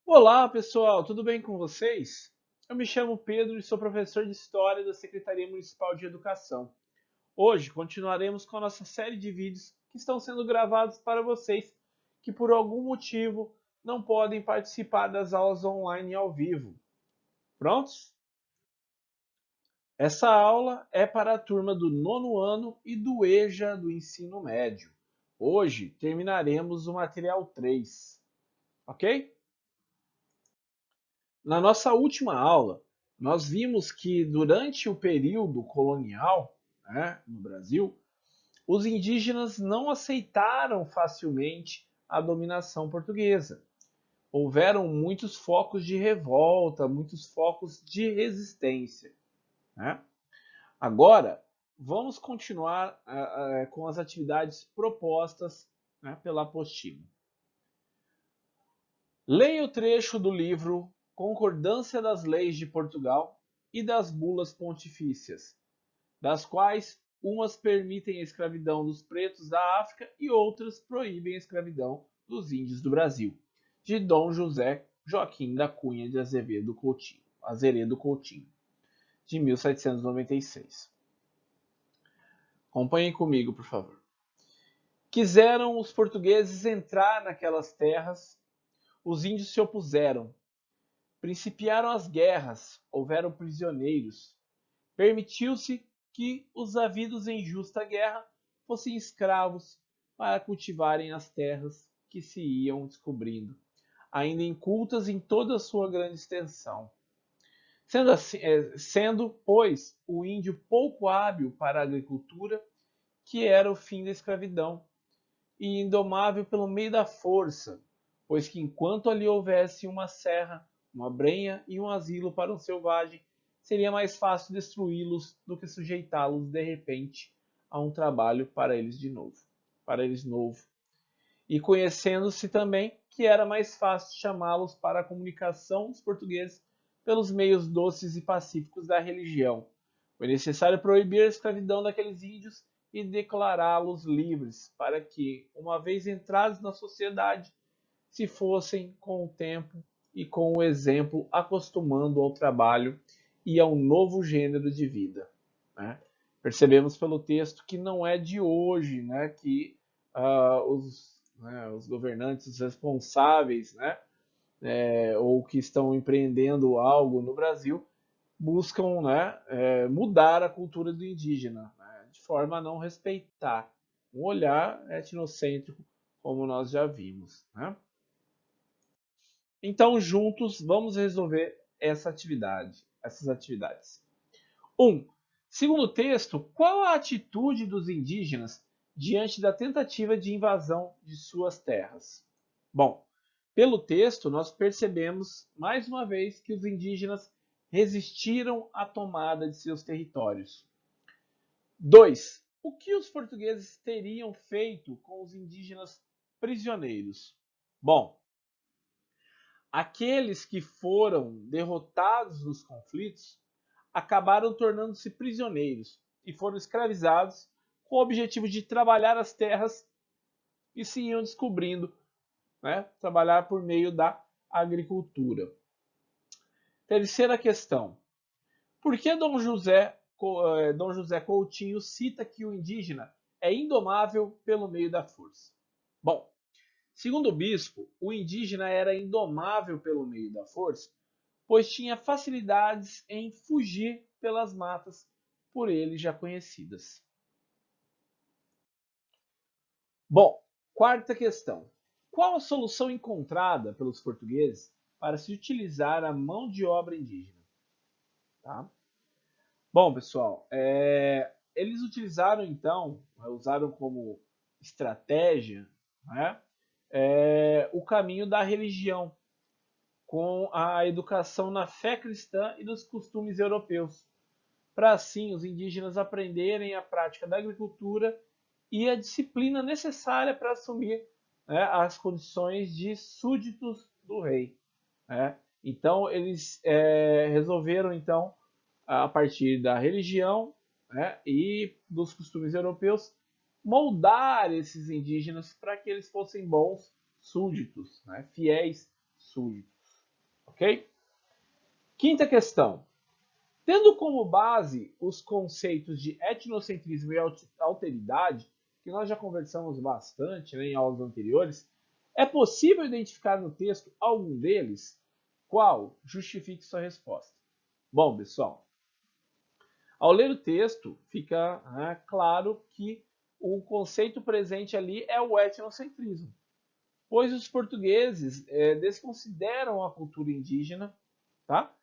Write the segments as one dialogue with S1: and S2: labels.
S1: Olá, pessoal, tudo bem com vocês? Eu me chamo Pedro e sou professor de História da Secretaria Municipal de Educação. Hoje continuaremos com a nossa série de vídeos que estão sendo gravados para vocês que por algum motivo não podem participar das aulas online ao vivo. Prontos? Essa aula é para a turma do nono ano e do EJA do ensino médio. Hoje terminaremos o material 3, ok? Na nossa última aula, nós vimos que durante o período colonial, né, no Brasil, os indígenas não aceitaram facilmente a dominação portuguesa. Houveram muitos focos de revolta, muitos focos de resistência. Né? Agora, vamos continuar com as atividades propostas, né, pela apostila. Leia o trecho do livro Concordância das Leis de Portugal e das Bulas Pontifícias, das quais umas permitem a escravidão dos pretos da África e outras proíbem a escravidão dos índios do Brasil, de Dom José Joaquim da Cunha de Azeredo Coutinho, de 1796. Acompanhem comigo, por favor. Quiseram os portugueses entrar naquelas terras, os índios se opuseram. Principiaram as guerras, houveram prisioneiros. Permitiu-se que os havidos em justa guerra fossem escravos para cultivarem as terras que se iam descobrindo, ainda incultas em toda a sua grande extensão. Pois, o índio pouco hábil para a agricultura, que era o fim da escravidão, e indomável pelo meio da força, pois que enquanto ali houvesse uma serra, uma brenha e um asilo para um selvagem, seria mais fácil destruí-los do que sujeitá-los de repente a um trabalho para eles novo. E conhecendo-se também que era mais fácil chamá-los para a comunicação dos portugueses pelos meios doces e pacíficos da religião. Foi necessário proibir a escravidão daqueles índios e declará-los livres, para que, uma vez entrados na sociedade, se fossem com o tempo e com o exemplo acostumando ao trabalho e ao novo gênero de vida. Né? Percebemos pelo texto que não é de hoje, né, que os governantes, os responsáveis, né, ou que estão empreendendo algo no Brasil, buscam, né, mudar a cultura do indígena, né, de forma a não respeitar um olhar etnocêntrico, como nós já vimos. Né? Então, juntos, vamos resolver essas atividades. 1. Segundo o texto, qual a atitude dos indígenas diante da tentativa de invasão de suas terras? Bom, pelo texto, nós percebemos mais uma vez que os indígenas resistiram à tomada de seus territórios. 2. O que os portugueses teriam feito com os indígenas prisioneiros? Bom, aqueles que foram derrotados nos conflitos acabaram tornando-se prisioneiros e foram escravizados com o objetivo de trabalhar as terras e se iam descobrindo, né, trabalhar por meio da agricultura. Terceira questão. Por que Dom José Coutinho cita que o indígena é indomável pelo meio da força? Bom, segundo o bispo, o indígena era indomável pelo meio da força, pois tinha facilidades em fugir pelas matas por ele já conhecidas. Bom, quarta questão. Qual a solução encontrada pelos portugueses para se utilizar a mão de obra indígena? Tá? Bom, pessoal, eles utilizaram então, usaram como estratégia, né, o caminho da religião, com a educação na fé cristã e nos costumes europeus, para assim os indígenas aprenderem a prática da agricultura e a disciplina necessária para assumir, né, as condições de súditos do rei. Né? Então eles resolveram então a partir da religião, né, e dos costumes europeus moldar esses indígenas para que eles fossem bons súditos, né, fiéis súditos. ok? Quinta questão. Tendo como base os conceitos de etnocentrismo e alteridade, que nós já conversamos bastante, né, em aulas anteriores, é possível identificar no texto algum deles? Qual? Justifique sua resposta. Bom, pessoal, ao ler o texto, fica, né, claro que o conceito presente ali é o etnocentrismo, pois os portugueses desconsideram a cultura indígena, tá?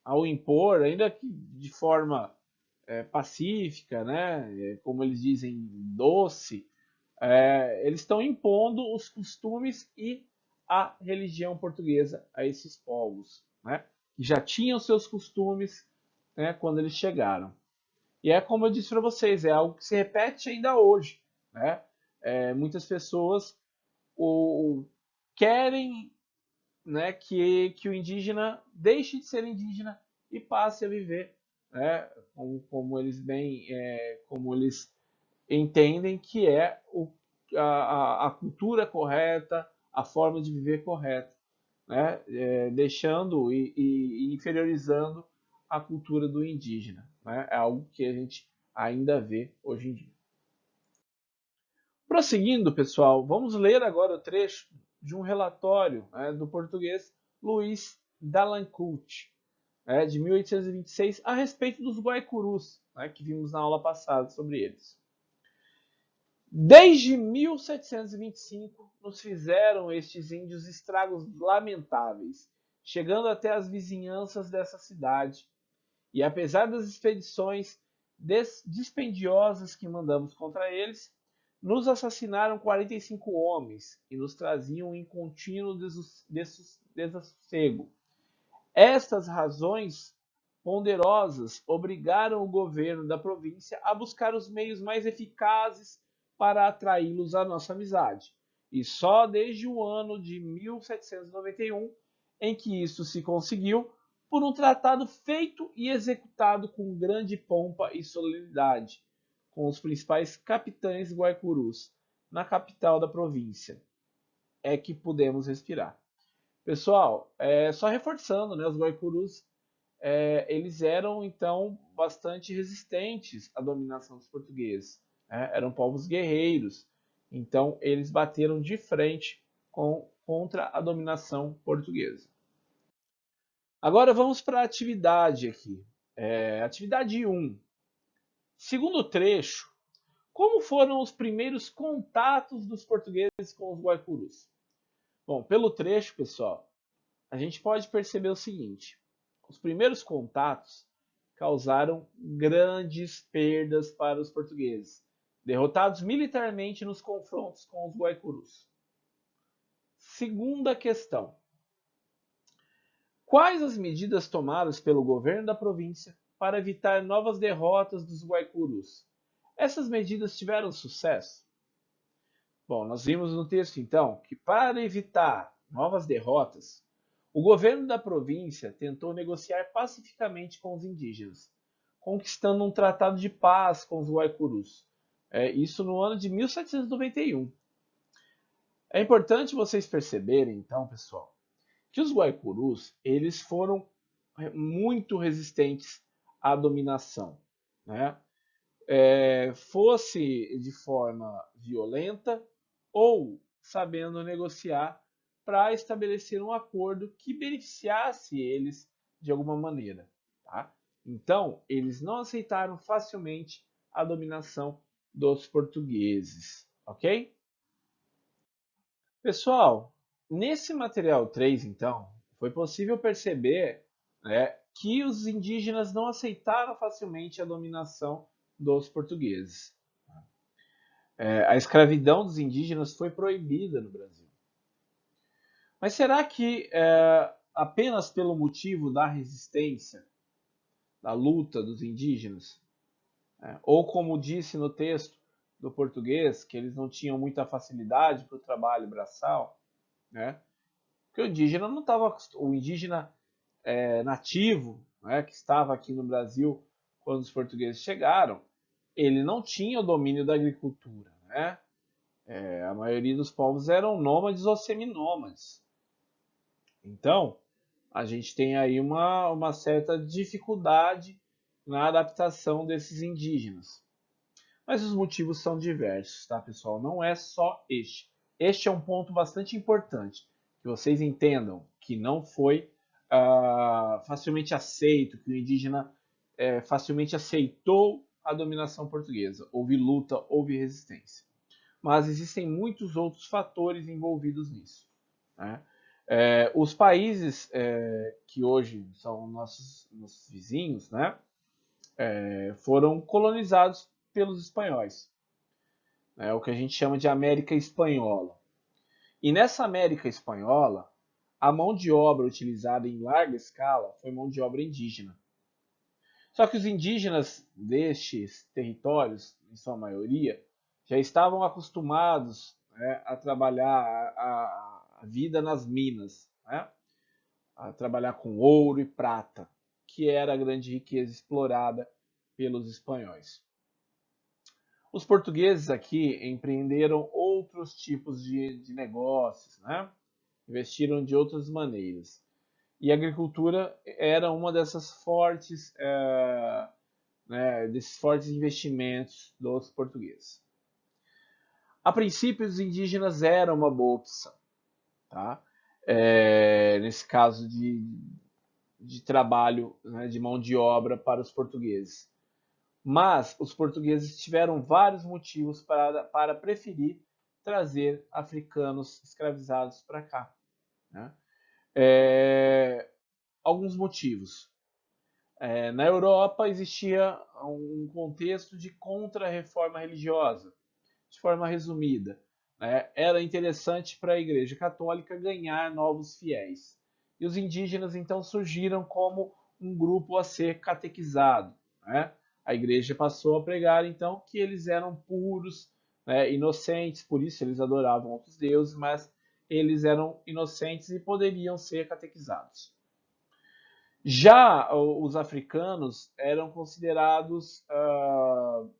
S1: Ao impor, ainda que de forma pacífica, né, como eles dizem, doce, eles estão impondo os costumes e a religião portuguesa a esses povos, né, que já tinham seus costumes, né, quando eles chegaram. E é como eu disse para vocês, é algo que se repete ainda hoje, né? Muitas pessoas o, querem, né, que o indígena deixe de ser indígena e passe a viver, né, como eles como eles entendem que é a cultura correta, a forma de viver correta, né, deixando e inferiorizando a cultura do indígena, né, é algo que a gente ainda vê hoje em dia. Prosseguindo, pessoal, vamos ler agora o trecho de um relatório, né, do português Luiz Dallancult, de 1826, a respeito dos guaicurus, né, que vimos na aula passada sobre eles. Desde 1725 nos fizeram estes índios estragos lamentáveis, chegando até as vizinhanças dessa cidade. E apesar das expedições dispendiosas que mandamos contra eles, nos assassinaram 45 homens e nos traziam em contínuo desassossego. Estas razões ponderosas obrigaram o governo da província a buscar os meios mais eficazes para atraí-los à nossa amizade. E só desde o ano de 1791, em que isso se conseguiu, por um tratado feito e executado com grande pompa e solenidade, com os principais capitães guaicurus, na capital da província, é que pudemos respirar. Pessoal, só reforçando, né, os guaicurus eles eram então bastante resistentes à dominação dos portugueses, né? Eram povos guerreiros, então eles bateram de frente contra a dominação portuguesa. Agora vamos para a atividade aqui. Atividade 1. Segundo trecho, como foram os primeiros contatos dos portugueses com os guaicurus? Bom, pelo trecho, pessoal, a gente pode perceber o seguinte: os primeiros contatos causaram grandes perdas para os portugueses, derrotados militarmente nos confrontos com os guaicurus. Segunda questão: quais as medidas tomadas pelo governo da província para evitar novas derrotas dos guaicurus? Essas medidas tiveram sucesso? Bom, nós vimos no texto então que para evitar novas derrotas, o governo da província tentou negociar pacificamente com os indígenas, conquistando um tratado de paz com os guaicurus. Isso no ano de 1791. É importante vocês perceberem, então, pessoal, que os guaicurus eles foram muito resistentes à dominação, né? Fosse de forma violenta ou sabendo negociar para estabelecer um acordo que beneficiasse eles de alguma maneira. Tá? Então, eles não aceitaram facilmente a dominação dos portugueses. Ok? Pessoal, nesse material 3, então, foi possível perceber, né, que os indígenas não aceitaram facilmente a dominação dos portugueses. A escravidão dos indígenas foi proibida no Brasil. Mas será que apenas pelo motivo da resistência, da luta dos indígenas, ou como disse no texto do português, que eles não tinham muita facilidade para o trabalho braçal, né? Porque o indígena não estava, o indígena nativo, né, que estava aqui no Brasil quando os portugueses chegaram, ele não tinha o domínio da agricultura, né? A maioria dos povos eram nômades ou seminômades. Então, a gente tem aí uma certa dificuldade na adaptação desses indígenas. Mas os motivos são diversos, tá, pessoal? Não é só este. Este é um ponto bastante importante, que vocês entendam que não foi facilmente aceito, que o indígena facilmente aceitou a dominação portuguesa. Houve luta, houve resistência. Mas existem muitos outros fatores envolvidos nisso, né? Os países que hoje são nossos vizinhos, né, foram colonizados pelos espanhóis, o que a gente chama de América Espanhola. E nessa América Espanhola, a mão de obra utilizada em larga escala foi mão de obra indígena. Só que os indígenas destes territórios, em sua maioria, já estavam acostumados, né, a trabalhar a vida nas minas, né, a trabalhar com ouro e prata, que era a grande riqueza explorada pelos espanhóis. Os portugueses aqui empreenderam outros tipos de negócios, né? Investiram de outras maneiras. E a agricultura era uma dessas fortes, né, desses fortes investimentos dos portugueses. A princípio, os indígenas eram uma boa opção, tá? Nesse caso de trabalho, né, de mão de obra para os portugueses. Mas os portugueses tiveram vários motivos para preferir trazer africanos escravizados para cá, né? Alguns motivos. Na Europa existia um contexto de contra-reforma religiosa, de forma resumida, né? Era interessante para a Igreja Católica ganhar novos fiéis. E os indígenas então surgiram como um grupo a ser catequizado, né? A igreja passou a pregar então que eles eram puros, né, inocentes, por isso eles adoravam outros deuses, mas eles eram inocentes e poderiam ser catequizados. Já os africanos eram considerados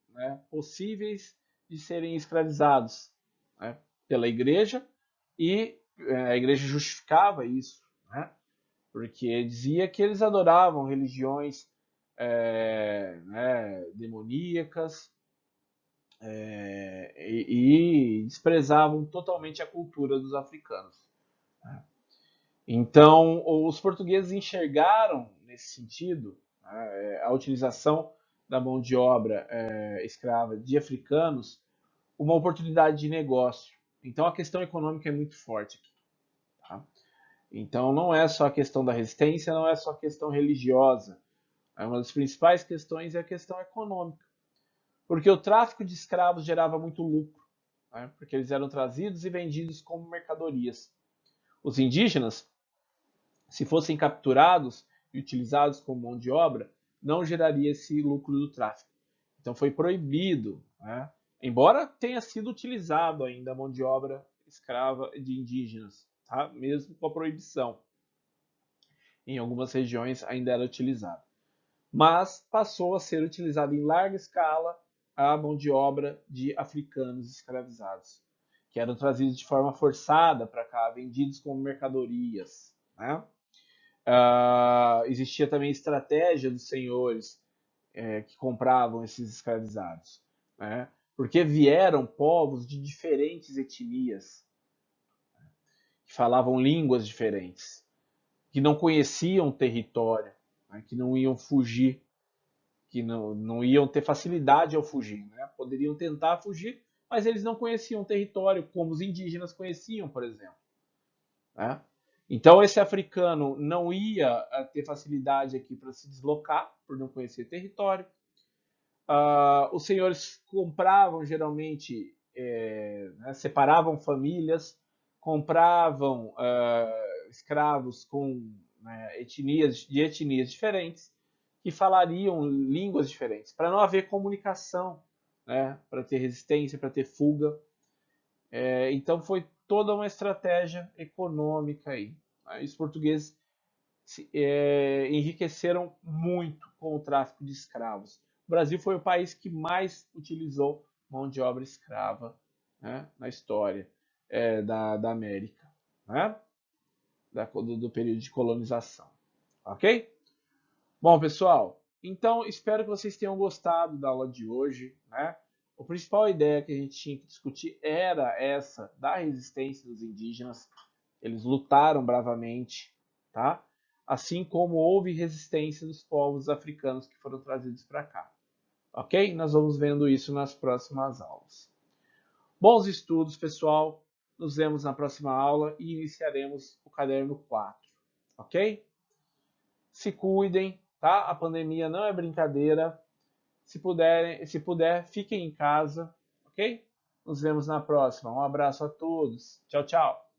S1: né, possíveis de serem escravizados, né, pela igreja, e a igreja justificava isso, né, porque dizia que eles adoravam religiões né, demoníacas, e desprezavam totalmente a cultura dos africanos. Então, os portugueses enxergaram, nesse sentido, a utilização da mão de obra escrava de africanos, uma oportunidade de negócio. Então, a questão econômica é muito forte aqui. Tá? Então, não é só a questão da resistência, não é só a questão religiosa. Uma das principais questões é a questão econômica. Porque o tráfico de escravos gerava muito lucro, né? Porque eles eram trazidos e vendidos como mercadorias. Os indígenas, se fossem capturados e utilizados como mão de obra, não geraria esse lucro do tráfico. Então foi proibido, né? Embora tenha sido utilizado ainda a mão de obra escrava de indígenas, tá? Mesmo com a proibição. Em algumas regiões ainda era utilizado. Mas passou a ser utilizado em larga escala a mão de obra de africanos escravizados, que eram trazidos de forma forçada para cá, vendidos como mercadorias, né? Existia também estratégia dos senhores que compravam esses escravizados, né? Porque vieram povos de diferentes etnias, que falavam línguas diferentes, que não conheciam o território, né? Que não iam fugir, que não iam ter facilidade ao fugir, né? Poderiam tentar fugir, mas eles não conheciam o território como os indígenas conheciam, por exemplo, né? Então esse africano não ia ter facilidade aqui para se deslocar, por não conhecer território. Os senhores compravam geralmente, né, separavam famílias, compravam escravos com, né, etnias diferentes, que falariam línguas diferentes, para não haver comunicação, né, para ter resistência, para ter fuga. Então foi toda uma estratégia econômica aí. Né? Os portugueses enriqueceram muito com o tráfico de escravos. O Brasil foi o país que mais utilizou mão de obra escrava, né, na história da América. Né? do período de colonização. Ok? Bom, pessoal, então espero que vocês tenham gostado da aula de hoje, né? A principal ideia que a gente tinha que discutir era essa da resistência dos indígenas. Eles lutaram bravamente, tá? Assim como houve resistência dos povos africanos que foram trazidos para cá. Ok? Nós vamos vendo isso nas próximas aulas. Bons estudos, pessoal. Nos vemos na próxima aula e iniciaremos o caderno 4. Ok? Se cuidem, tá? A pandemia não é brincadeira. Se puder, fiquem em casa, ok? Nos vemos na próxima. Um abraço a todos. Tchau, tchau.